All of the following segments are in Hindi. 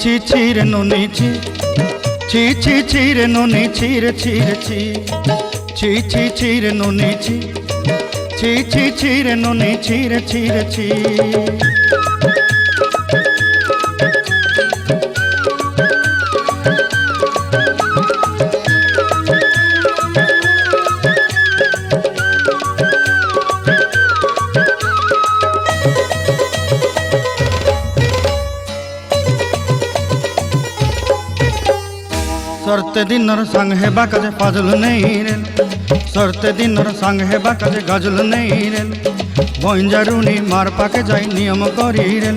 ছি ছি রে নুনি ছি ছি ছি ছি রে নুনি ছি রে ছি রে ছি ছি ছি ছি রে নুনি ছি ছি ছি ছি রে নুনি ছি রে ছি রে ছি। सरते दिनर संग हेबा काजे फाजल नहीं रे सरते दिनर संग हेबा काजे गजल नहीं रे बंजारुनी मार पाके जाई नियम करी रे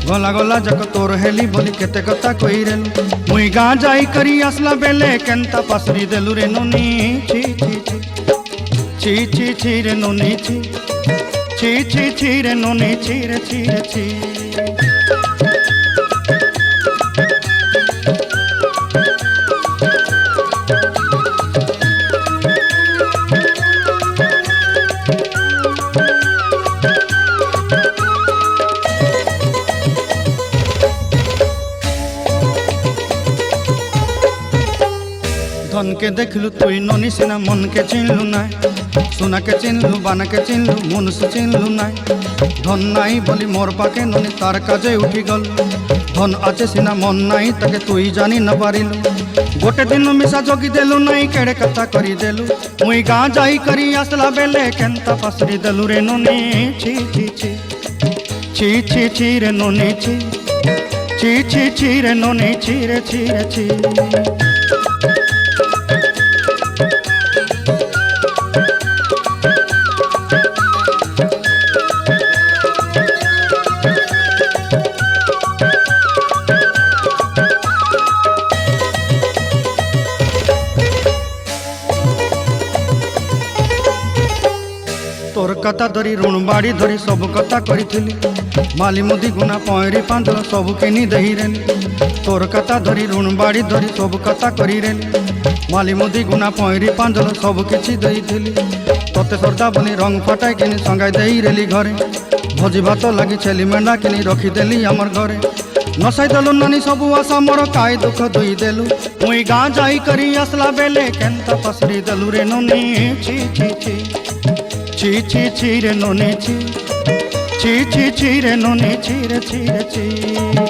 गला गला जक तोर हेली बोली केते कथा कई रे मुई गा जाई करी असला बेले केंता पासरी देलु रे नुनी छी छी छी छी छी छी रे नुनी छी छी छी छी रे नुनी छी रे छी रे छी। धन के देखलु तुई ननी सिना मन के चिन्हलु ना सोना के चिन्हलु बाना के चिन्हलु मनुष्य चिन्हलु ना धन नाई बोली मोर पाके ननी तार काजे उठी गल धन आचे सिना मन नाई ताके तुई जानी न पारिलु गोटे दिन मिसा जोगी देलु नाई केड़े कथा करी देलु मुई गाँ जाई करी आसला बेले केंता पासरी देलु रे ननी छी छी छी छी छी छी रे ननी छी छी छी छी रे ननी छी रे छी रे छी। तोर कथा धरी ऋण बाड़ी धरी सब कथा करी माली मुदी गुना पयरी पांदल सब किनी दही रे तोर कथा धरी ऋण बाड़ी धरी सब कथा करी रे माली मुदी गुना पयरी पांदल सब किछि दही तोते सरदा बनी रंग फटाई किनी संगाई देई रेली घरे भोजी भात लगी छेली मेंढा किनी रखी देली हमर घरे नसाई देलु नानी सबु आशा मोर काई दुख दुई देलु मुई गाँ जाई करी आसला बेले केंता पसरी देलु रे नुनी छी छी छी छी छी छी रे नुनी छी छी छी छी रे नुनी छी रे छी रे छी।